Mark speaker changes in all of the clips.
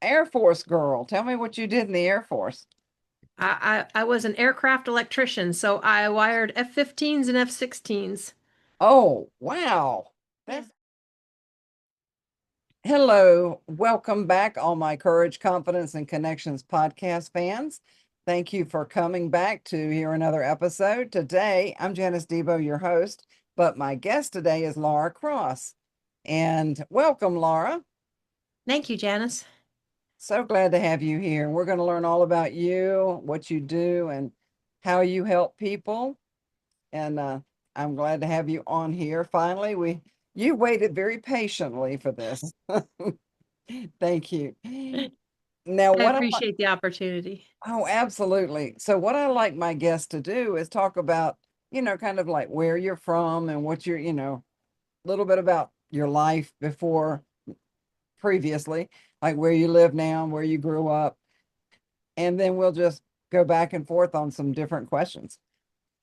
Speaker 1: Air Force girl. Tell me what you did in the Air Force.
Speaker 2: I was an aircraft electrician, so I wired F-15s and F-16s.
Speaker 1: Oh, wow.
Speaker 2: Yeah.
Speaker 1: That's Hello. Welcome back, all my Courage, Confidence, and Connections podcast fans. Thank you for coming back to hear another episode. Today, I'm Janice Debo, your host, but my guest today is Laura Cross. And welcome, Laura.
Speaker 2: Thank you, Janice.
Speaker 1: So glad to have you here. We're going to learn all about you, what you do, and how you help people. And I'm glad to have you on here. Finally, we you waited very patiently for this. Thank you. Now,
Speaker 2: I
Speaker 1: what I like,
Speaker 2: appreciate the opportunity.
Speaker 1: oh, absolutely. So, what I like my guests to do is talk about, kind of like where you're from and what you're, a little bit about your life before previously, like where you live now and where you grew up. And then we'll just go back and forth on some different questions.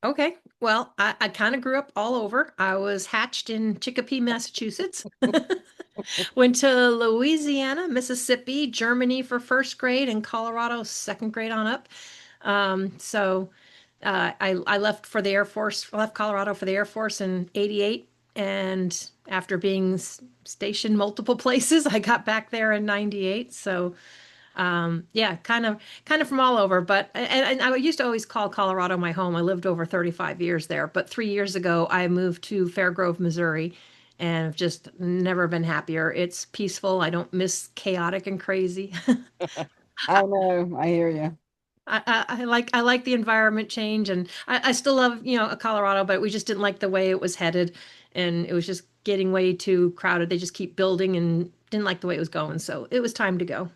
Speaker 2: Okay. Well, I kind of grew up all over. I was hatched in Chicopee, Massachusetts. Went to Louisiana, Mississippi, Germany for first grade, and Colorado second grade on up. I left for the Air Force, left Colorado for the Air Force in '88. And after being stationed multiple places, I got back there in '98. So yeah, kind of from all over, but and I used to always call Colorado my home. I lived over 35 years there, but 3 years ago I moved to Fairgrove, Missouri, and I've just never been happier. It's peaceful. I don't miss chaotic and crazy.
Speaker 1: I know, I hear you.
Speaker 2: I like the environment change, and I still love Colorado, but we just didn't like the way it was headed, and it was just getting way too crowded. They just keep building, and didn't like the way it was going, so it was time to go.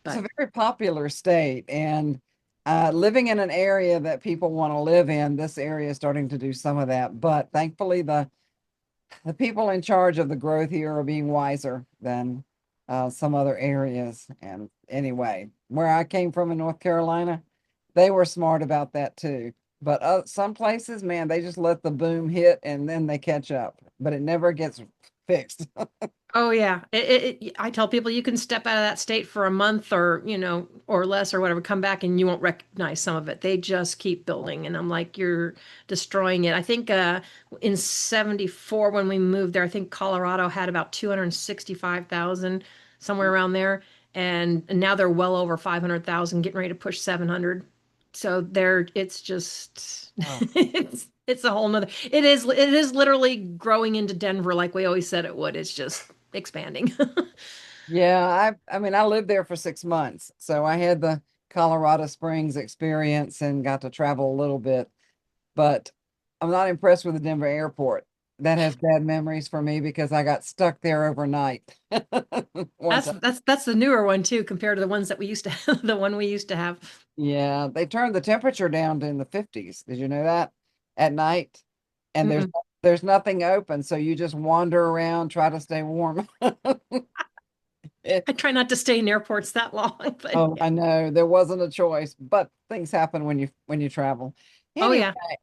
Speaker 1: It's a
Speaker 2: But
Speaker 1: very popular state, and living in an area that people want to live in, this area is starting to do some of that. But thankfully, the people in charge of the growth here are being wiser than some other areas. And anyway, where I came from in North Carolina, they were smart about that too. But some places, man, they just let the boom hit and then they catch up, but it never gets fixed.
Speaker 2: Oh yeah, I tell people you can step out of that state for a month or or less or whatever, come back and you won't recognize some of it. They just keep building, and I'm like, you're destroying it. I think in '74 when we moved there, I think Colorado had about 265,000 somewhere around there, and now they're well over 500,000, getting ready to push 700. So it's just
Speaker 1: Oh.
Speaker 2: it's a whole nother. It is literally growing into Denver like we always said it would. It's just expanding.
Speaker 1: Yeah, I mean, I lived there for 6 months, so I had the Colorado Springs experience and got to travel a little bit, but I'm not impressed with the Denver airport. That has bad memories for me because I got stuck there overnight one
Speaker 2: That's
Speaker 1: time.
Speaker 2: that's that's the newer one too, compared to the ones that we used to have, the one we used to have.
Speaker 1: Yeah, they turned the temperature down to in the 50s. Did you know that? At night, and there's
Speaker 2: Mm-mm.
Speaker 1: there's nothing open, so you just wander around, try to stay warm.
Speaker 2: I try not to stay in airports that long, but
Speaker 1: Oh,
Speaker 2: yeah.
Speaker 1: I know there wasn't a choice, but things happen when you travel.
Speaker 2: Oh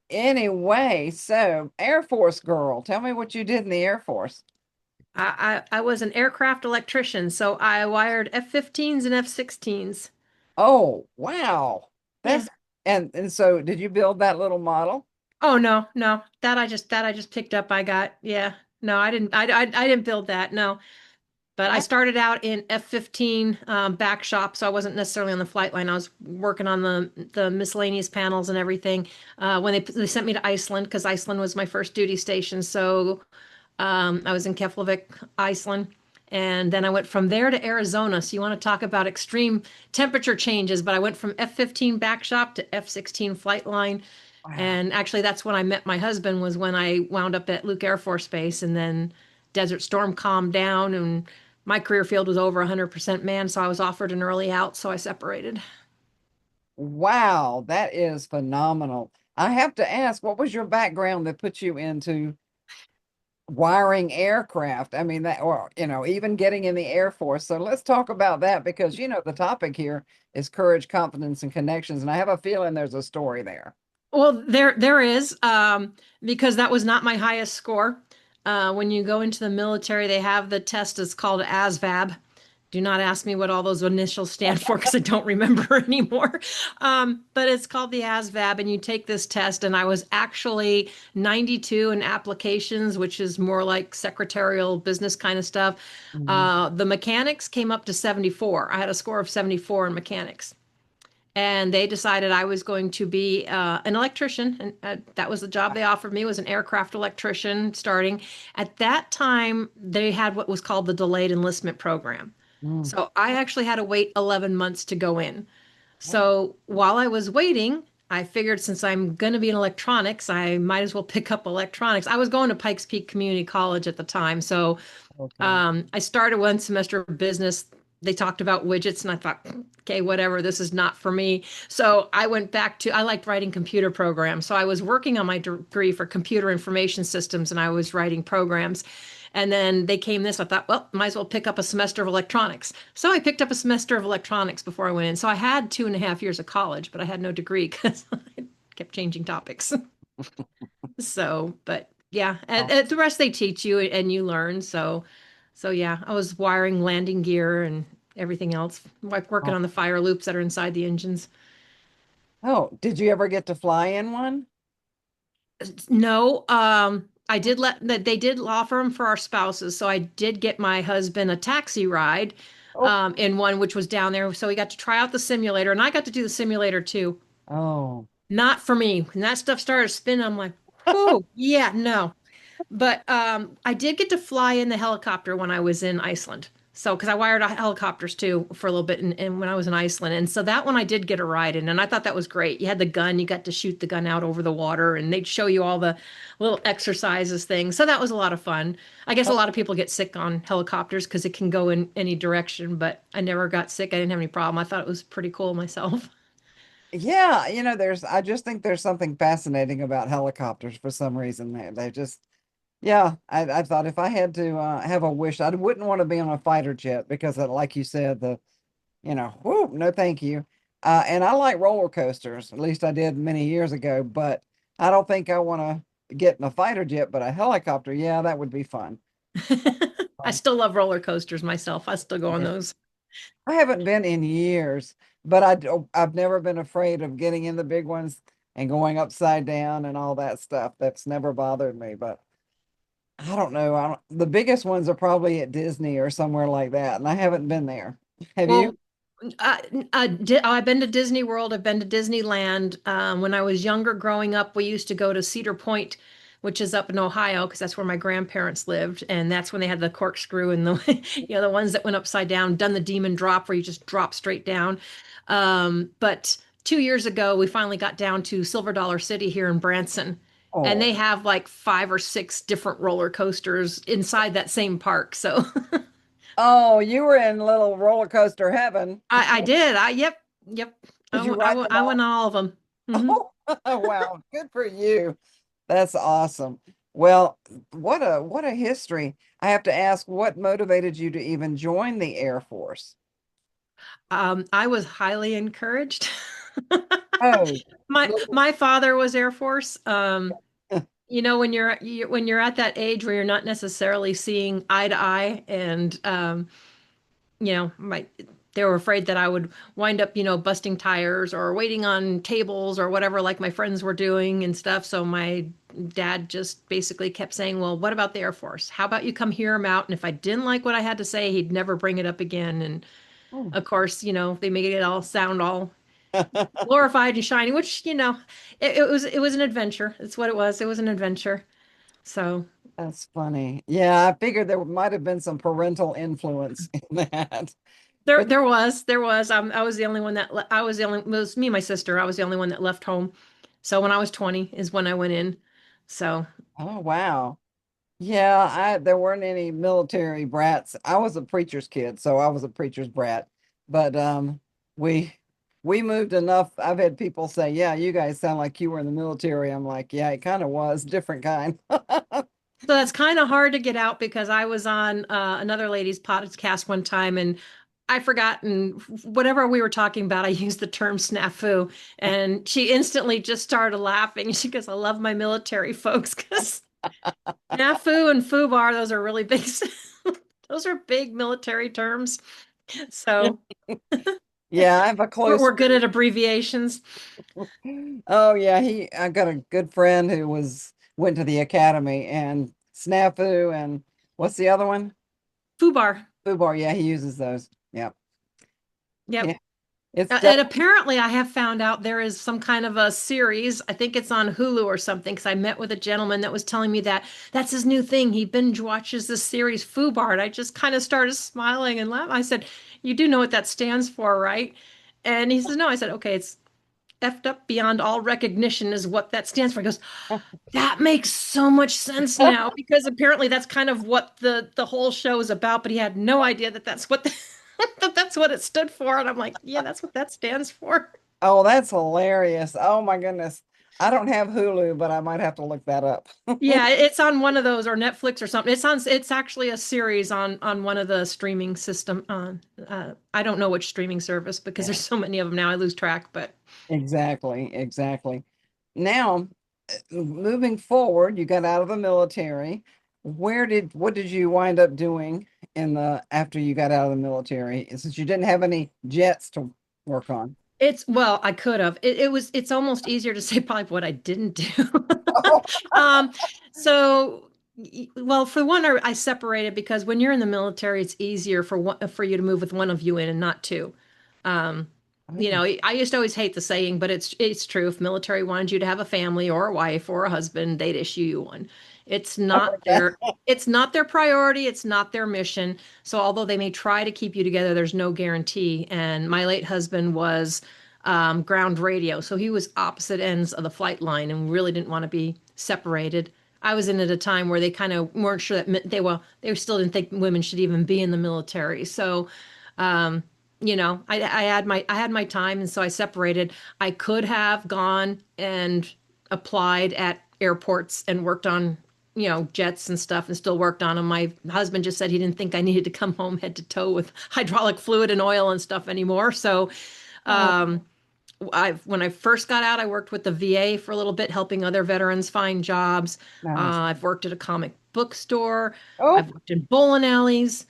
Speaker 1: Anyway,
Speaker 2: yeah.
Speaker 1: so Air Force girl, tell me what you did in the Air Force.
Speaker 2: I was an aircraft electrician, so I wired F-15s and F-16s.
Speaker 1: Oh, wow.
Speaker 2: Yeah.
Speaker 1: That's and so did you build that little model?
Speaker 2: Oh no, no. That I just picked up. I got, yeah. No, I didn't I didn't build that. No. But I
Speaker 1: I,
Speaker 2: started out in F-15 back shop, so I wasn't necessarily on the flight line. I was working on the miscellaneous panels and everything. When they sent me to Iceland, because Iceland was my first duty station, so I was in Keflavik, Iceland, and then I went from there to Arizona. So you want to talk about extreme temperature changes? But I went from F-15 back shop to F-16 flight line,
Speaker 1: wow.
Speaker 2: and actually that's when I met my husband. Was when I wound up at Luke Air Force Base, and then Desert Storm calmed down and my career field was over 100% man, so I was offered an early out, so I separated.
Speaker 1: Wow, that is phenomenal. I have to ask, what was your background that put you into wiring aircraft? I mean, that, or, even getting in the Air Force. So let's talk about that because, the topic here is courage, confidence, and connections. And I have a feeling there's a story there.
Speaker 2: Well, there is, because that was not my highest score. When you go into the military, they have the test. It's called ASVAB, Do not ask me what all those initials stand for because I don't remember anymore. But it's called the ASVAB, and you take this test. And I was actually 92 in applications, which is more like secretarial business kind of stuff.
Speaker 1: Mhm.
Speaker 2: The mechanics came up to 74. I had a score of 74 in mechanics. And they decided I was going to be an electrician, and that was the job they offered me, was an aircraft electrician starting. At that time, they had what was called the delayed enlistment program.
Speaker 1: Mm.
Speaker 2: So I actually had to wait 11 months to go in. So while I was waiting, I figured since I'm going to be in electronics, I might as well pick up electronics. I was going to Pikes Peak Community College at the time. So
Speaker 1: Okay.
Speaker 2: I started one semester of business. They talked about widgets, and I thought, okay, whatever, this is not for me. So I went back to, I liked writing computer programs. So I was working on my degree for computer information systems, and I was writing programs. And then they came this, I thought, well, might as well pick up a semester of electronics. So I picked up a semester of electronics before I went in. So I had 2.5 years of college, but I had no degree because I kept changing topics. So, but yeah,
Speaker 1: Oh,
Speaker 2: and the rest they teach you and you learn. So yeah, I was wiring landing gear and everything else, like working
Speaker 1: oh.
Speaker 2: on the fire loops that are inside the engines.
Speaker 1: Oh, did you ever get to fly in one?
Speaker 2: No, I did let that they did offer them for our spouses, so I did get my husband a taxi ride,
Speaker 1: Oh,
Speaker 2: in one which was down there, so he got to try out the simulator, and I got to do the simulator too.
Speaker 1: oh.
Speaker 2: Not for me. When that stuff started spinning, I'm like, whoo, yeah, no. But I did get to fly in the helicopter when I was in Iceland. So, because I wired helicopters too for a little bit, and when I was in Iceland, and so that one I did get a ride in, and I thought that was great. You had the gun, you got to shoot the gun out over the water, and they'd show you all the little exercises things. So that was a lot of fun. I guess a lot of people get sick on helicopters because it can go in any direction, but I never got sick. I didn't have any problem. I thought it was pretty cool myself.
Speaker 1: Yeah, I just think there's something fascinating about helicopters for some reason. They just, yeah, I thought if I had to have a wish, I wouldn't want to be on a fighter jet because, like you said, whoo, no, thank you. And I like roller coasters, at least I did many years ago, but I don't think I want to get in a fighter jet, but a helicopter, yeah, that would be fun.
Speaker 2: I
Speaker 1: Um,
Speaker 2: still love roller coasters myself. I still go on
Speaker 1: yeah.
Speaker 2: those.
Speaker 1: I haven't been in years, but I've never been afraid of getting in the big ones and going upside down and all that stuff. That's never bothered me, but I don't know. The biggest ones are probably at Disney or somewhere like that, and I haven't been there. Have you?
Speaker 2: Well, I've been to Disney World. I've been to Disneyland. When I was younger, growing up, we used to go to Cedar Point, which is up in Ohio, because that's where my grandparents lived, and that's when they had the corkscrew and the, the ones that went upside down. Done the demon drop, where you just drop straight down. But 2 years ago, we finally got down to Silver Dollar City here in Branson, and they
Speaker 1: Oh,
Speaker 2: have like 5 or 6 different roller coasters inside that same park. So.
Speaker 1: oh, you were in little roller coaster heaven.
Speaker 2: I did. Yep.
Speaker 1: Did you ride them
Speaker 2: I went
Speaker 1: all?
Speaker 2: on all of them. Hmm.
Speaker 1: Oh, wow, good for you. That's awesome. Well, what a history. I have to ask, what motivated you to even join the Air Force?
Speaker 2: I was highly encouraged.
Speaker 1: Oh, little,
Speaker 2: My father was Air Force. When when you're at that age where you're not necessarily seeing eye to eye, and my they were afraid that I would wind up, busting tires or waiting on tables or whatever, like my friends were doing and stuff. So my dad just basically kept saying, "Well, what about the Air Force? How about you come hear him out?" And if I didn't like what I had to say, he'd never bring it up again. And
Speaker 1: oh.
Speaker 2: of course, they made it all sound all glorified and shiny, which, it was an adventure. It's what it was. It was an adventure. So
Speaker 1: That's funny. Yeah, I figured there might have been some parental influence in that.
Speaker 2: There,
Speaker 1: But
Speaker 2: there was. I was the only one that I was the only. It was me and my sister. I was the only one that left home. So when I was 20 is when I went in. So
Speaker 1: oh wow. Yeah, I there weren't any military brats. I was a preacher's kid, so I was a preacher's brat. But we we moved enough. I've had people say, "Yeah, you guys sound like you were in the military." I'm like, "Yeah, it kind of was, different kind."
Speaker 2: so that's kind of hard to get out because I was on another lady's podcast one time, and I forgot, and whatever we were talking about, I used the term snafu, and she instantly just started laughing. She goes, "I love my military folks because snafu and fubar, those are really big. Those are big military terms." So
Speaker 1: Yeah, I have a close.
Speaker 2: we're good at abbreviations.
Speaker 1: Oh yeah, I got a good friend who went to the academy and snafu and what's the other one?
Speaker 2: FUBAR.
Speaker 1: Fubar. Yeah, he uses those. Yeah.
Speaker 2: Yep.
Speaker 1: Yeah. It's
Speaker 2: And
Speaker 1: definitely
Speaker 2: apparently, I have found out there is some kind of a series. I think it's on Hulu or something. Because I met with a gentleman that was telling me that that's his new thing. He binge watches this series, FUBAR. And I just kind of started smiling and laughing. I said, "You do know what that stands for, right?" And he says, "No." I said, "Okay, it's effed up beyond all recognition, is what that stands for." He goes, "That makes so much sense now because apparently that's kind of what the whole show is about." But he had no idea that that's what that that's what it stood for. And I'm like, "Yeah, that's what that stands for."
Speaker 1: Oh, that's hilarious. Oh my goodness. I don't have Hulu, but I might have to look that up.
Speaker 2: Yeah, it's on one of those or Netflix or something. It's actually a series on one of the streaming system on I don't know which streaming service because
Speaker 1: Yeah,
Speaker 2: there's so many of them now I lose track, but
Speaker 1: exactly, exactly. Now, moving forward, you got out of the military. What did you wind up doing in the after you got out of the military? Since you didn't have any jets to work on.
Speaker 2: it's well, I could have. It's almost easier to say probably what I didn't do.
Speaker 1: Oh,
Speaker 2: Um, so well, for one, I separated because when you're in the military, it's easier for you to move with one of you in and not two. Um,
Speaker 1: oh,
Speaker 2: I used to always hate the saying, but it's true. If military wanted you to have a family or a wife or a husband, they'd issue you one. It's
Speaker 1: I've
Speaker 2: not
Speaker 1: heard that.
Speaker 2: their priority, it's not their mission. So although they may try to keep you together, there's no guarantee. And my late husband was ground radio, so he was opposite ends of the flight line and really didn't want to be separated. I was in at a time where they kind of weren't sure that they still didn't think women should even be in the military. So um, I had my time, and so I separated. I could have gone and applied at airports and worked on, jets and stuff and still worked on them. My husband just said he didn't think I needed to come home head to toe with hydraulic fluid and oil and stuff anymore. So,
Speaker 1: Oh,
Speaker 2: um, when I first got out, I worked with the VA for a little bit, helping other veterans find jobs.
Speaker 1: nice.
Speaker 2: I've worked at a comic book store.
Speaker 1: Oh,
Speaker 2: I've worked in bowling alleys.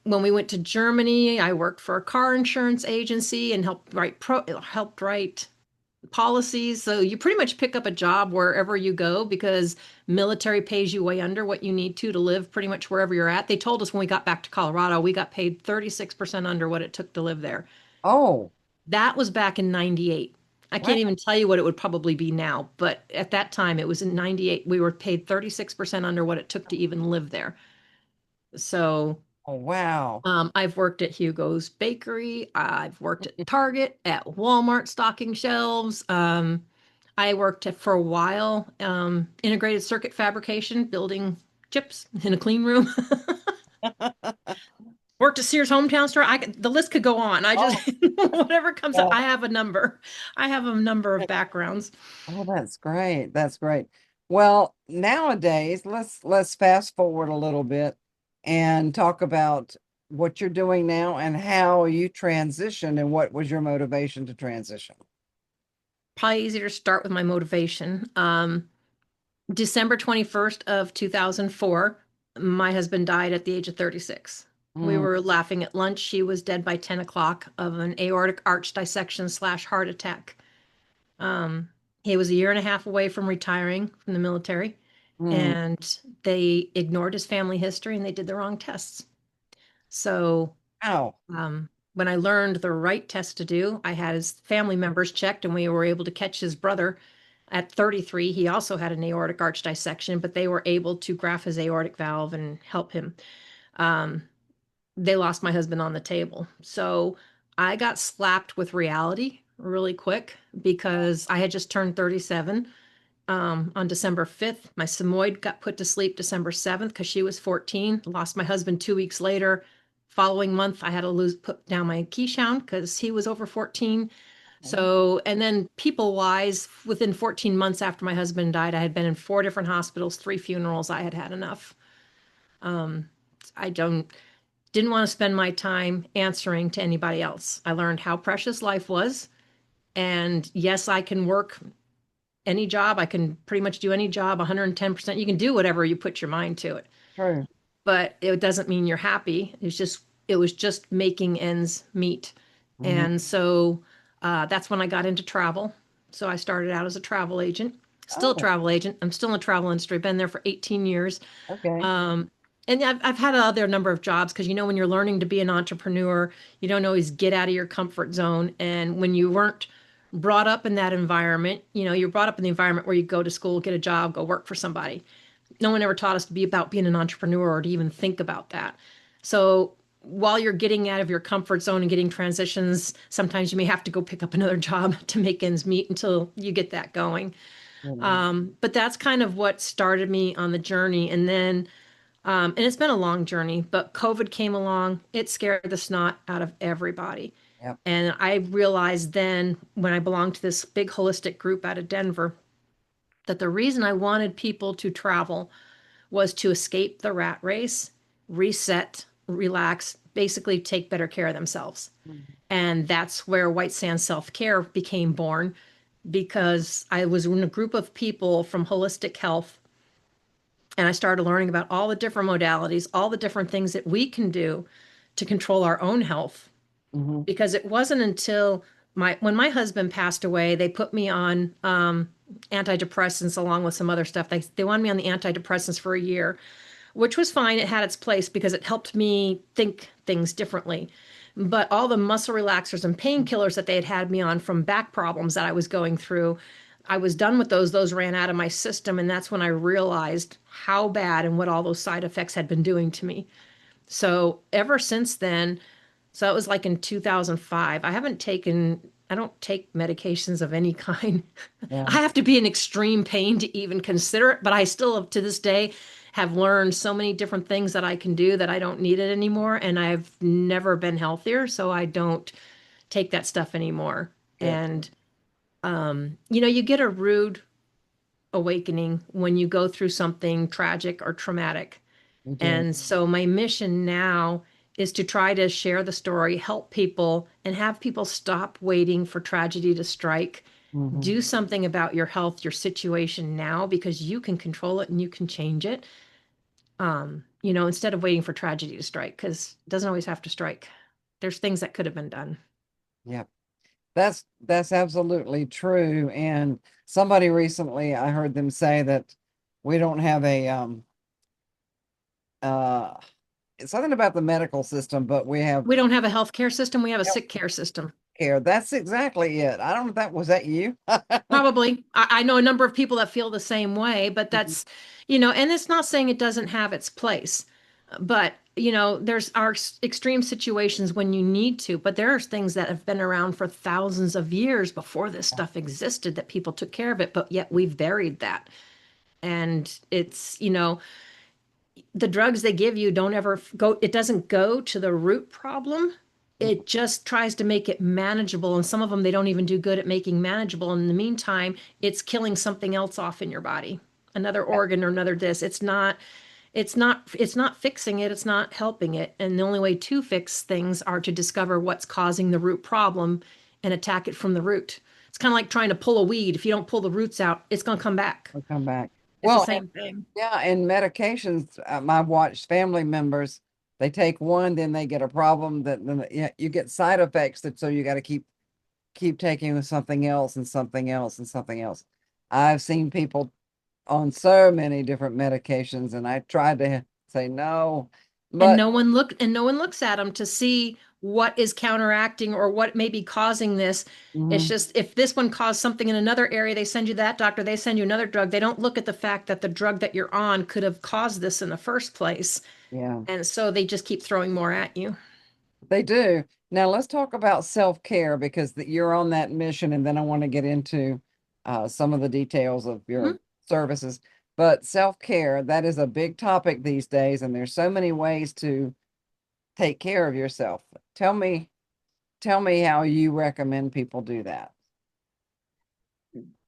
Speaker 2: When we went to Germany, I worked for a car insurance agency and helped write policies. So you pretty much pick up a job wherever you go because military pays you way under what you need to live pretty much wherever you're at. They told us when we got back to Colorado, we got paid 36% under what it took to live there.
Speaker 1: oh,
Speaker 2: That was back in 98. I
Speaker 1: wow.
Speaker 2: can't even tell you what it would probably be now, but at that time it was in 98. We were paid 36% under what it took to even live there. So
Speaker 1: Oh, wow.
Speaker 2: I've worked at Hugo's Bakery. I've worked at Target, at Walmart stocking shelves. I worked for a while, integrated circuit fabrication, building chips in a clean room. Worked at Sears hometown store. The list could go on. I just
Speaker 1: Oh,
Speaker 2: whatever comes up.
Speaker 1: yeah.
Speaker 2: I have a number. I have a number of backgrounds.
Speaker 1: Oh, that's great. That's great. Well, nowadays, let's fast forward a little bit and talk about what you're doing now and how you transitioned and what was your motivation to transition.
Speaker 2: Probably easier to start with my motivation. December 21st of 2004, my husband died at the age of 36. We
Speaker 1: Mm,
Speaker 2: were laughing at lunch. He was dead by 10 o'clock of an aortic arch dissection slash heart attack. Um, he was a year and a half away from retiring from the military,
Speaker 1: mm,
Speaker 2: and they ignored his family history and they did the wrong tests. So
Speaker 1: ow.
Speaker 2: when I learned the right test to do, I had his family members checked, and we were able to catch his brother at 33. He also had an aortic arch dissection, but they were able to graft his aortic valve and help him. Um, they lost my husband on the table. So I got slapped with reality really quick because I had just turned 37 on December 5th. My Samoyed got put to sleep December 7th because she was 14. Lost my husband 2 weeks later. Following month, I had to put down my Keyshound because he was over 14. So, and then people wise, within 14 months after my husband died, I had been in 4 different hospitals, 3 funerals. I had had enough. Um, I didn't want to spend my time answering to anybody else. I learned how precious life was. And yes, I can work any job. I can pretty much do any job 110%. You can do whatever you put your mind to it,
Speaker 1: True.
Speaker 2: but it doesn't mean you're happy. It was just making ends meet.
Speaker 1: Mhm.
Speaker 2: And so that's when I got into travel. So I started out as a travel agent, still a
Speaker 1: Oh,
Speaker 2: travel agent. I'm still in the travel industry, been there for 18 years.
Speaker 1: okay.
Speaker 2: Um, and I've had other number of jobs because, when you're learning to be an entrepreneur, you don't always get out of your comfort zone. And when you weren't brought up in that environment, you're brought up in the environment where you go to school, get a job, go work for somebody. No one ever taught us to be about being an entrepreneur or to even think about that. So while you're getting out of your comfort zone and getting transitions, sometimes you may have to go pick up another job to make ends meet until you get that going.
Speaker 1: Mhm.
Speaker 2: But that's kind of what started me on the journey. And then, and it's been a long journey, but COVID came along. It scared the snot out of everybody.
Speaker 1: Yep.
Speaker 2: And I realized then when I belonged to this big holistic group out of Denver that the reason I wanted people to travel was to escape the rat race, reset, relax, basically take better care of themselves.
Speaker 1: Mhm.
Speaker 2: And that's where White Sand Self Care became born because I was in a group of people from holistic health and I started learning about all the different modalities, all the different things that we can do to control our own health.
Speaker 1: Mhm.
Speaker 2: Because it wasn't until when my husband passed away, they put me on antidepressants along with some other stuff. They wanted me on the antidepressants for a year, which was fine. It had its place because it helped me think things differently. But all the muscle relaxers and painkillers that they had me on from back problems that I was going through, I was done with those. Those ran out of my system. And that's when I realized how bad and what all those side effects had been doing to me. So ever since then, so that was like in 2005, I don't take medications of any kind.
Speaker 1: Yeah.
Speaker 2: I have to be in extreme pain to even consider it, but I still, to this day, have learned so many different things that I can do that I don't need it anymore. And I've never been healthier, so I don't take that stuff anymore.
Speaker 1: Good.
Speaker 2: And, you get a rude awakening when you go through something tragic or traumatic.
Speaker 1: You do.
Speaker 2: And so my mission now is to try to share the story, help people, and have people stop waiting for tragedy to strike.
Speaker 1: Mhm.
Speaker 2: Do something about your health, your situation now, because you can control it and you can change it. Instead of waiting for tragedy to strike, because it doesn't always have to strike. There's things that could have been done.
Speaker 1: Yep. That's absolutely true. And somebody recently, I heard them say that we don't have a uh it's something about the medical system, but we have
Speaker 2: We don't have a healthcare system, we have a
Speaker 1: health
Speaker 2: sick care system.
Speaker 1: care. That's exactly it. I don't know if that was that you.
Speaker 2: Probably. I know a number of people that feel the same way, but that's, and it's not saying it doesn't have its place. But, there's our extreme situations when you need to, but there are things that have been around for thousands of years before this stuff existed that people took care of it, but yet we've buried that. And it's, the drugs they give you don't ever go, it doesn't go to the root problem. It just tries to make it manageable. And some of them, they don't even do good at making manageable. In the meantime, it's killing something else off in your body, another organ or another this. It's not fixing it. It's not helping it. And the only way to fix things are to discover what's causing the root problem and attack it from the root. It's kind of like trying to pull a weed. If you don't pull the roots out, it's going to come back.
Speaker 1: We'll come back.
Speaker 2: It's the
Speaker 1: Well,
Speaker 2: same thing.
Speaker 1: yeah, and medications, I've watched family members, they take one, then they get a problem that then yeah, you get side effects that so you got to keep taking with something else and something else and something else. I've seen people on so many different medications and I tried to say no,
Speaker 2: and
Speaker 1: but
Speaker 2: no one looks at them to see what is counteracting or what may be causing this. It's
Speaker 1: mhm,
Speaker 2: just if this one caused something in another area, they send you that doctor, they send you another drug. They don't look at the fact that the drug that you're on could have caused this in the first place,
Speaker 1: yeah,
Speaker 2: and so they just keep throwing more at you.
Speaker 1: they do. Now let's talk about self-care because you're on that mission and then I want to get into some of the details of
Speaker 2: Mhm.
Speaker 1: your services. But self-care, that is a big topic these days, and there's so many ways to take care of yourself. Tell me, tell me how you recommend people do that.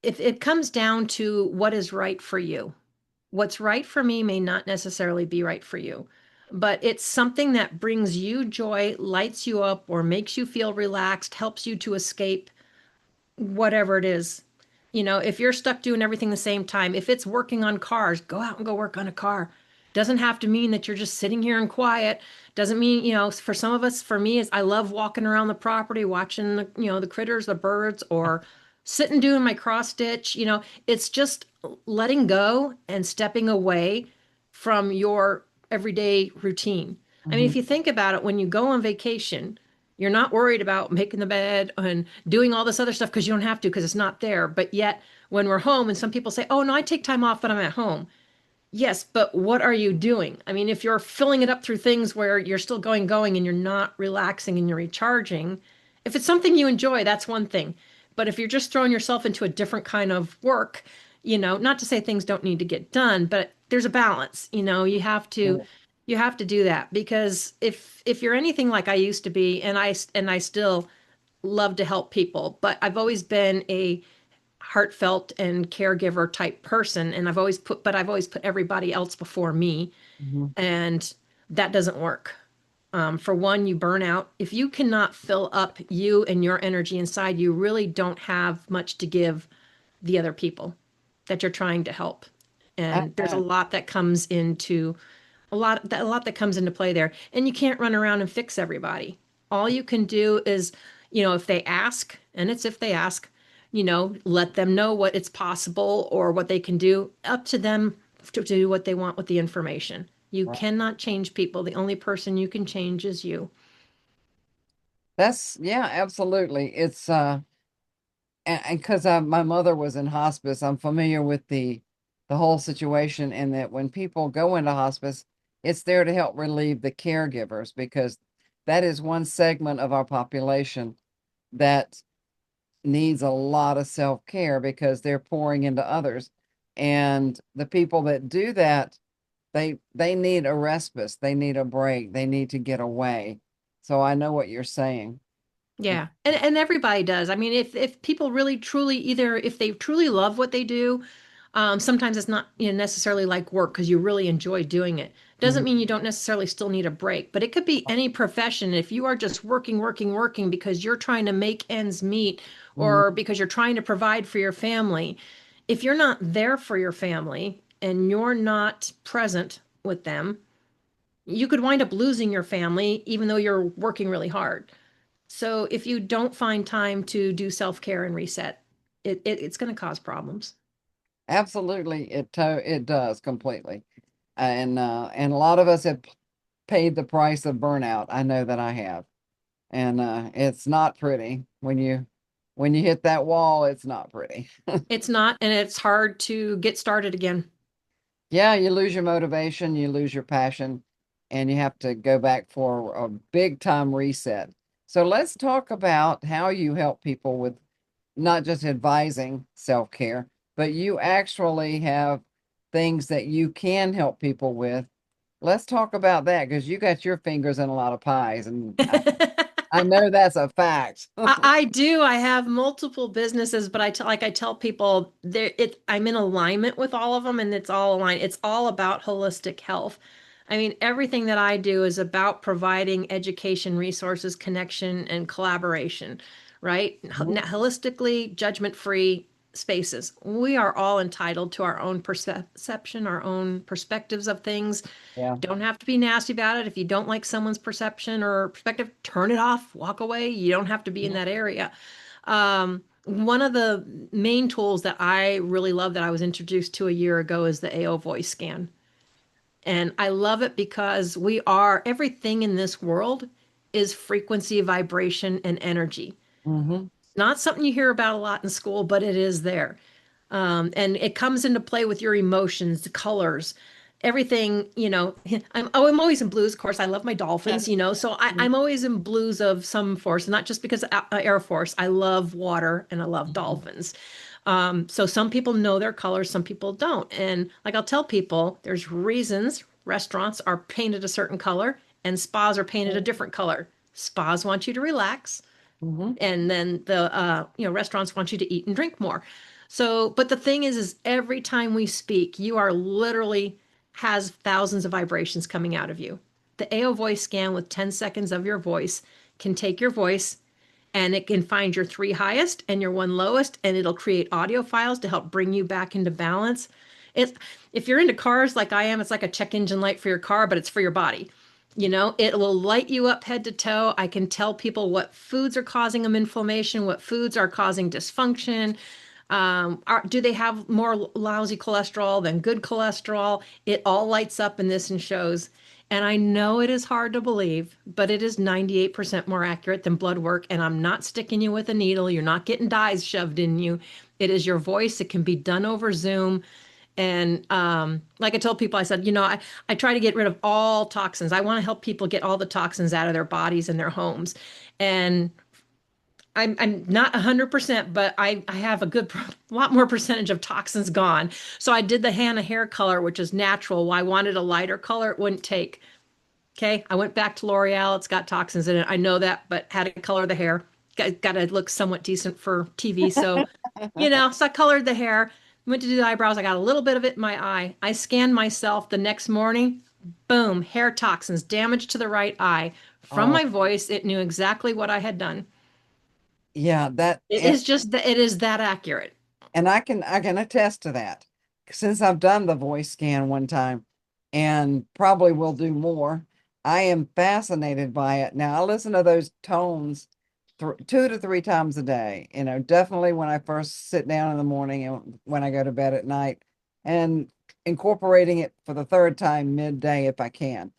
Speaker 2: If it comes down to what is right for you, what's right for me may not necessarily be right for you, but it's something that brings you joy, lights you up, or makes you feel relaxed, helps you to escape whatever it is. If you're stuck doing everything the same time, if it's working on cars, go out and go work on a car. Doesn't have to mean that you're just sitting here and quiet. Doesn't mean, for some of us, for me, is I love walking around the property, watching the critters, the birds, or sitting doing my cross stitch. It's just letting go and stepping away from your everyday routine. I mean, if
Speaker 1: Mhm.
Speaker 2: you think about it, when you go on vacation, you're not worried about making the bed and doing all this other stuff because you don't have to because it's not there. But yet, when we're home, and some people say, "Oh, no, I take time off, but I'm at home." Yes, but what are you doing? I mean, if you're filling it up through things where you're still going, and you're not relaxing and you're recharging, if it's something you enjoy, that's one thing. But if you're just throwing yourself into a different kind of work, not to say things don't need to get done, but there's a balance. You have to do that because if you're anything like I used to be, and I still love to help people, but I've always been a heartfelt and caregiver type person, and I've always put everybody else before me,
Speaker 1: Mhm.
Speaker 2: and that doesn't work. For one, you burn out if you cannot fill up you and your energy inside. You really don't have much to give the other people that you're trying to help,
Speaker 1: I
Speaker 2: and there's a
Speaker 1: know.
Speaker 2: lot that comes into a lot that comes into play there. And you can't run around and fix everybody. All you can do is, if they ask, and it's if they ask, let them know what it's possible or what they can do. Up to them to do what they want with the information. You
Speaker 1: Right.
Speaker 2: cannot change people. The only person you can change is you.
Speaker 1: That's yeah, absolutely. It's and because my mother was in hospice, I'm familiar with the whole situation, and that when people go into hospice, it's there to help relieve the caregivers because that is one segment of our population that needs a lot of self-care because they're pouring into others. And the people that do that, they need a respite, they need a break, they need to get away. So I know what you're saying.
Speaker 2: Yeah. And everybody does. I mean, if people really truly, either if they truly love what they do, sometimes it's not, necessarily like work because you really enjoy doing it. Doesn't
Speaker 1: Mhm.
Speaker 2: mean you don't necessarily still need a break, but it could be any profession. If you are just working, working, working because you're trying to make ends meet
Speaker 1: Mhm.
Speaker 2: or because you're trying to provide for your family, if you're not there for your family and you're not present with them, you could wind up losing your family even though you're working really hard. So if you don't find time to do self-care and reset, it's going to cause problems.
Speaker 1: Absolutely, it does completely. And a lot of us have paid the price of burnout. I know that I have. And it's not pretty when you hit that wall, it's not pretty.
Speaker 2: It's not, and it's hard to get started again.
Speaker 1: Yeah, you lose your motivation, you lose your passion, and you have to go back for a big time reset. So let's talk about how you help people with not just advising self-care, but you actually have things that you can help people with. Let's talk about that because you got your fingers in a lot of pies, and I know that's a fact.
Speaker 2: I do. I have multiple businesses, but I tell people I'm in alignment with all of them and it's all aligned. It's all about holistic health. I mean, everything that I do is about providing education, resources, connection, and collaboration, right?
Speaker 1: Mhm.
Speaker 2: Holistically, judgment-free spaces. We are all entitled to our own perception, our own perspectives of things.
Speaker 1: Yeah.
Speaker 2: Don't have to be nasty about it. If you don't like someone's perception or perspective, turn it off, walk away. You don't have to be in that area. One of the main tools that I really love that I was introduced to a year ago is the AO voice scan. And I love it because everything in this world is frequency, vibration, and energy.
Speaker 1: Hmm.
Speaker 2: Not something you hear about a lot in school, but it is there. And it comes into play with your emotions, the colors, everything. I'm always in blues. Of course, I love my dolphins. So I'm always in blues of some force, not just because Air Force. I love water and I love dolphins. So some people know their colors, some people don't. And like I'll tell people, there's reasons restaurants are painted a certain color and spas are painted a different color. Spas want you to relax
Speaker 1: Hmm.
Speaker 2: and then the restaurants want you to eat and drink more. So but the thing is every time we speak, you are literally has thousands of vibrations coming out of you. The AO voice scan with 10 seconds of your voice can take your voice and it can find your 3 highest and your 1 lowest, and it'll create audio files to help bring you back into balance. It's if you're into cars like I am, it's like a check engine light for your car, but it's for your body. You know, it will light you up head to toe. I can tell people what foods are causing them inflammation, what foods are causing dysfunction. Do they have more lousy cholesterol than good cholesterol? It all lights up in this and shows. And I know it is hard to believe, but it is 98% more accurate than blood work. And I'm not sticking you with a needle. You're not getting dyes shoved in you. It is your voice. It can be done over Zoom. And like I told people, I said, I try to get rid of all toxins. I want to help people get all the toxins out of their bodies and their homes. And I'm not 100%, but I have a lot more percentage of toxins gone. So I did the Hannah hair color, which is natural. I wanted a lighter color. It wouldn't take. Okay. I went back to L'Oreal. It's got toxins in it. I know that, but had to color the hair. Got to look somewhat decent for TV. So, so I colored the hair, went to do the eyebrows. I got a little bit of it in my eye. I scanned myself the next morning. Boom, hair toxins, damage to the right eye. From
Speaker 1: Oh,
Speaker 2: my voice, it knew exactly what I had done.
Speaker 1: yeah, that
Speaker 2: It is just that it is that accurate.
Speaker 1: and I can attest to that since I've done the voice scan one time and probably will do more. I am fascinated by it. Now I listen to those tones 2 to 3 times a day. Definitely when I first sit down in the morning and when I go to bed at night, and incorporating it for the third time midday if I can.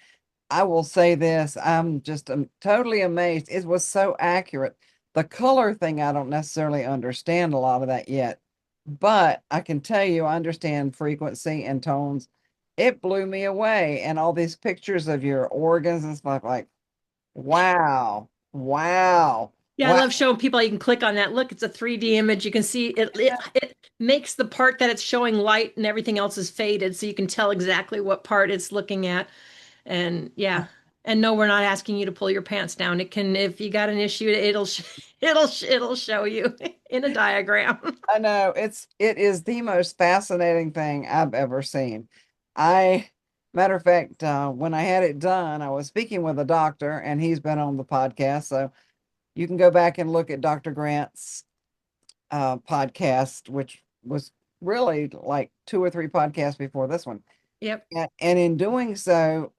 Speaker 1: I will say this, I'm just totally amazed. It was so accurate. The color thing, I don't necessarily understand a lot of that yet, but I can tell you, I understand frequency and tones. It blew me away. And all these pictures of your organs and stuff, like, wow, wow,
Speaker 2: Yeah, I
Speaker 1: wow.
Speaker 2: love showing people you can click on that. Look, it's a 3D image. You can see it makes the part that it's showing light and everything else is faded, so you can tell exactly what part it's looking at. And yeah. And no, we're not asking you to pull your pants down. It can, if you got an issue, it'll show you in a diagram.
Speaker 1: I know it is the most fascinating thing I've ever seen. I Matter of fact, when I had it done, I was speaking with a doctor and he's been on the podcast. So you can go back and look at Dr. Grant's podcast, which was really like 2 or 3 podcasts before this one.
Speaker 2: Yep.
Speaker 1: And in doing so,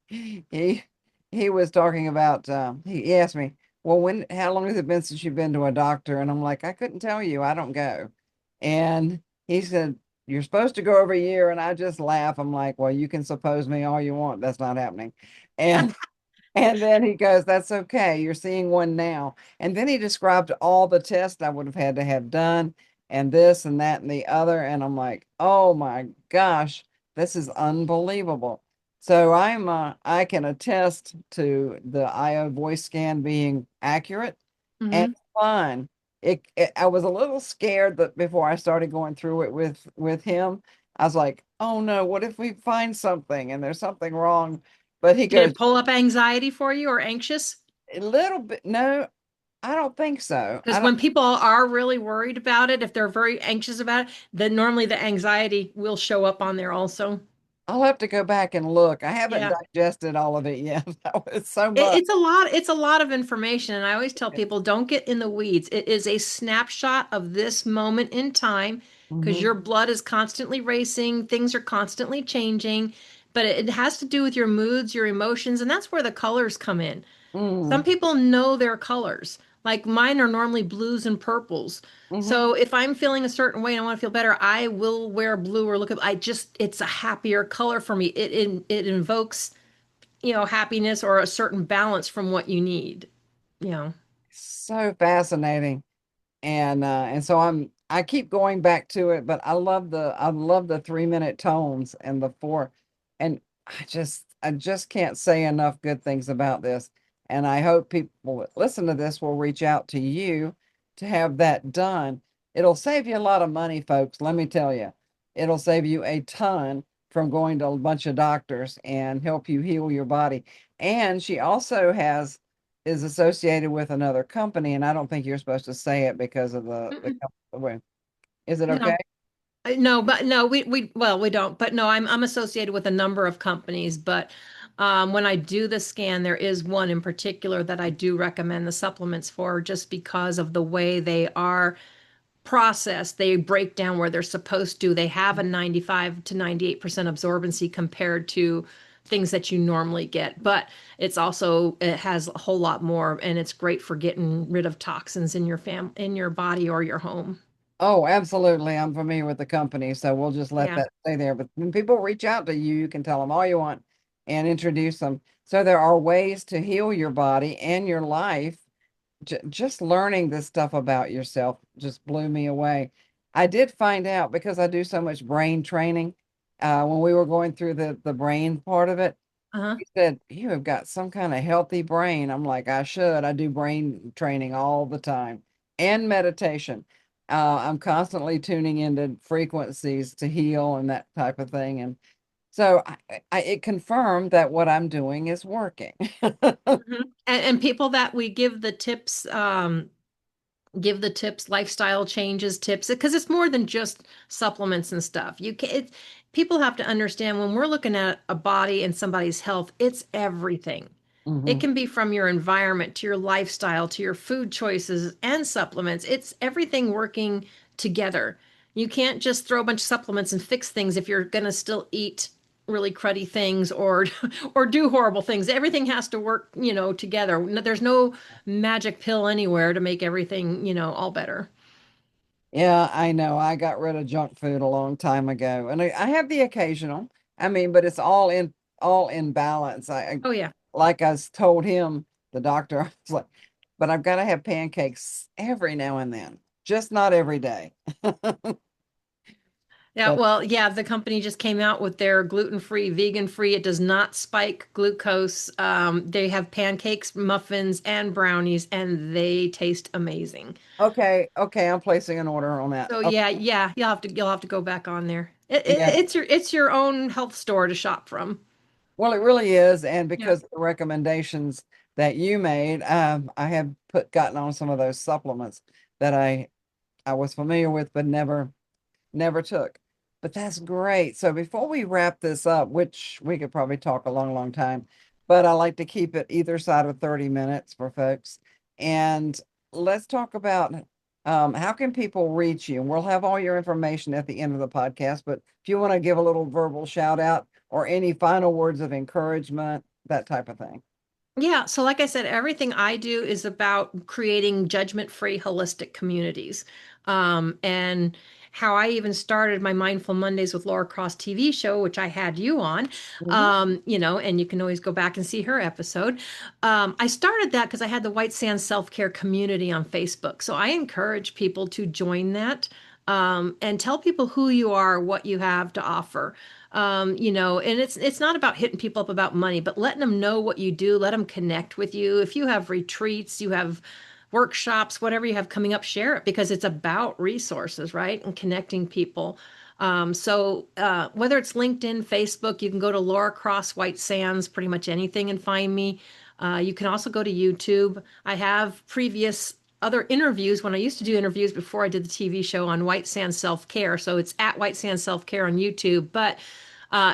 Speaker 1: he he was talking about he asked me, well, how long has it been since you've been to a doctor? And I'm like, I couldn't tell you, I don't go. And he said, you're supposed to go every year. And I just laugh. I'm like, well, you can suppose me all you want, that's not happening. And and then he goes, that's okay. You're seeing one now. And then he described all the tests I would have had to have done and this and that and the other. And I'm like, oh my gosh, this is unbelievable. So I can attest to the IO voice scan being accurate and
Speaker 2: Hmm.
Speaker 1: fun. I was a little scared that before I started going through it with him, I was like, oh no, what if we find something and there's something wrong? But he
Speaker 2: Did
Speaker 1: goes,
Speaker 2: it pull up anxiety for you or anxious?
Speaker 1: a little bit. No, I don't think so. I
Speaker 2: Because
Speaker 1: don't.
Speaker 2: when people are really worried about it, if they're very anxious about it, then normally the anxiety will show up on there also.
Speaker 1: I'll have to go back and look. I haven't
Speaker 2: Yeah.
Speaker 1: digested all of it yet. It's so much.
Speaker 2: It's a lot of information. And I always tell people don't get in the weeds. It is a snapshot of this moment in time because
Speaker 1: Hmm.
Speaker 2: your blood is constantly racing, things are constantly changing, but it has to do with your moods, your emotions, and that's where the colors come in. Some
Speaker 1: Mm,
Speaker 2: people know their colors. Like mine are normally blues and purples.
Speaker 1: hmm.
Speaker 2: So if I'm feeling a certain way and I want to feel better, I will wear blue or look at it's a happier color for me. It invokes, happiness or a certain balance from what you need. You know.
Speaker 1: So fascinating. And so I keep going back to it, but I love the 3 minute tones and the four, and I just can't say enough good things about this. And I hope people that listen to this will reach out to you to have that done. It'll save you a lot of money, folks. Let me tell you, it'll save you a ton from going to a bunch of doctors and help you heal your body. And she also is associated with another company, and I don't think you're supposed to say it because of the
Speaker 2: Mm-mm.
Speaker 1: company. Is it
Speaker 2: No.
Speaker 1: okay?
Speaker 2: No, but no, we don't. But no, I'm associated with a number of companies, but when I do the scan, there is one in particular that I do recommend the supplements for just because of the way they are. process, they break down where they're supposed to. They have a 95 to 98% absorbency compared to things that you normally get. But it has a whole lot more, and it's great for getting rid of toxins in in your body or your home.
Speaker 1: Oh, absolutely. I'm familiar with the company, so we'll just let
Speaker 2: Yeah.
Speaker 1: that stay there. But when people reach out to you, you can tell them all you want and introduce them. So there are ways to heal your body and your life. Just learning this stuff about yourself just blew me away. I did find out because I do so much brain training. When we were going through the brain part of it,
Speaker 2: Uh-huh.
Speaker 1: he said, "You have got some kind of healthy brain." I'm like, I should. I do brain training all the time and meditation. I'm constantly tuning into frequencies to heal and that type of thing. And so it confirmed that what I'm doing is working.
Speaker 2: Mhm. And people that we give the tips, lifestyle changes tips, because it's more than just supplements and stuff. People have to understand when we're looking at a body and somebody's health, it's everything. It
Speaker 1: Hmm.
Speaker 2: can be from your environment to your lifestyle to your food choices and supplements. It's everything working together. You can't just throw a bunch of supplements and fix things if you're going to still eat really cruddy things or or do horrible things. Everything has to work, together. There's no magic pill anywhere to make everything, all better.
Speaker 1: Yeah, I know. I got rid of junk food a long time ago, and I have the occasional. I mean, but it's all in balance.
Speaker 2: Oh yeah.
Speaker 1: Like told him, the doctor, I was like, but I've got to have pancakes every now and then, just not every day.
Speaker 2: Yeah,
Speaker 1: But
Speaker 2: well, yeah, the company just came out with their gluten-free, vegan-free. It does not spike glucose. They have pancakes, muffins, and brownies, and they taste amazing.
Speaker 1: okay, okay, I'm placing an order on that.
Speaker 2: So
Speaker 1: Okay,
Speaker 2: yeah, you'll have to go back on there.
Speaker 1: yeah.
Speaker 2: It's your own health store to shop from.
Speaker 1: Well, it really is, and
Speaker 2: Yeah.
Speaker 1: because of the recommendations that you made, I have gotten on some of those supplements that I was familiar with, but never took. But that's great. So before we wrap this up, which we could probably talk a long time, but I like to keep it either side of 30 minutes for folks. And let's talk about how can people reach you? We'll have all your information at the end of the podcast, but if you want to give a little verbal shout out or any final words of encouragement, that type of thing.
Speaker 2: Yeah, so like I said, everything I do is about creating judgment-free holistic communities. And how I even started my Mindful Mondays with Laura Cross TV show, which I had you on,
Speaker 1: Mhm.
Speaker 2: and you can always go back and see her episode. I started that because I had the White Sands Self-Care community on Facebook. So I encourage people to join that, and tell people who you are, what you have to offer. And it's not about hitting people up about money, but letting them know what you do, let them connect with you. If you have retreats, you have workshops, whatever you have coming up, share it because it's about resources, right? And connecting people. So whether it's LinkedIn, Facebook, you can go to Laura Cross White Sands, pretty much anything, and find me. You can also go to YouTube. I have previous other interviews when I used to do interviews before I did the TV show on White Sands Self Care. So it's at White Sands Self Care on YouTube. But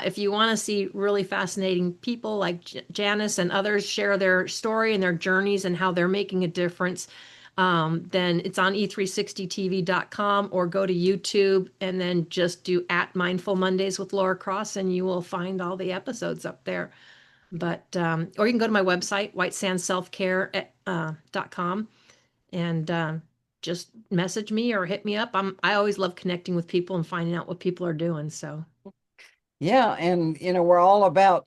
Speaker 2: if you want to see really fascinating people like Janice and others share their story and their journeys and how they're making a difference, then it's on e360tv.com or go to YouTube and then just do at Mindful Mondays with Laura Cross and you will find all the episodes up there. But or you can go to my website, whitesandselfcare.com, and just message me or hit me up. I always love connecting with people and finding out what people are doing. So
Speaker 1: Yeah, and we're all about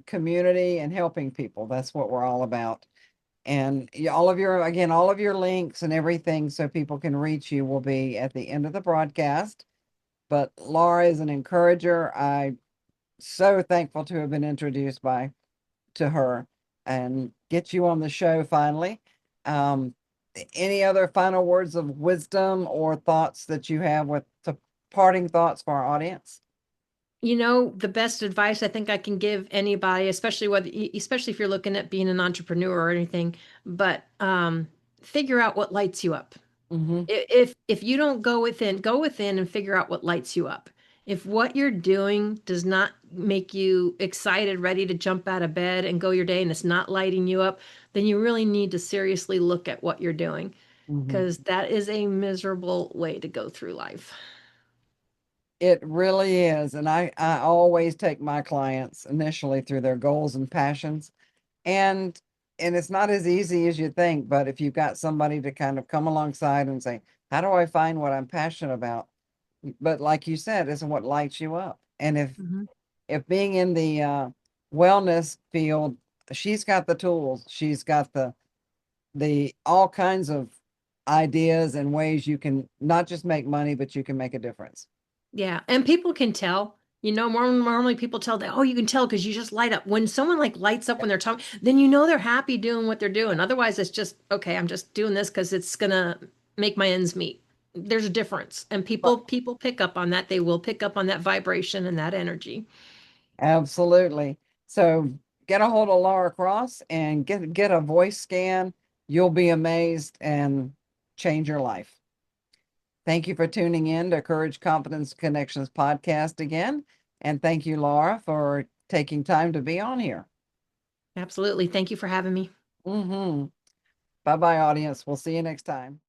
Speaker 1: community and helping people. That's what we're all about. And all of your links and everything so people can reach you will be at the end of the broadcast. But Laura is an encourager. I'm so thankful to have been introduced to her and get you on the show finally. Um, any other final words of wisdom or thoughts that you have with the parting thoughts for our audience?
Speaker 2: the best advice I think I can give anybody, especially if you're looking at being an entrepreneur or anything, but figure out what lights you up.
Speaker 1: Hmm.
Speaker 2: If you don't go within and figure out what lights you up. If what you're doing does not make you excited, ready to jump out of bed and go your day, and it's not lighting you up, then you really need to seriously look at what you're doing.
Speaker 1: Mhm.
Speaker 2: because that is a miserable way to go through life.
Speaker 1: It really is. And I always take my clients initially through their goals and passions. And it's not as easy as you think, but if you've got somebody to kind of come alongside and say, how do I find what I'm passionate about? But like you said, isn't what lights you up. And
Speaker 2: Mhm.
Speaker 1: if being in the wellness field, she's got the tools, she's got the all kinds of ideas and ways you can not just make money, but you can make a difference.
Speaker 2: Yeah, and people can tell. Normally people tell that, oh, you can tell because you just light up. When someone like lights up when they're talking, then you know they're happy doing what they're doing. Otherwise, it's just, okay, I'm just doing this because it's gonna make my ends meet. There's a difference, and
Speaker 1: But
Speaker 2: people pick up on that. They will pick up on that vibration and that energy.
Speaker 1: absolutely. So get a hold of Laura Cross and get a voice scan. You'll be amazed and change your life. Thank you for tuning in to Courage Confidence Connections podcast again. And thank you, Laura, for taking time to be on here.
Speaker 2: Absolutely. Thank you for having me.
Speaker 1: Bye bye, audience. We'll see you next time.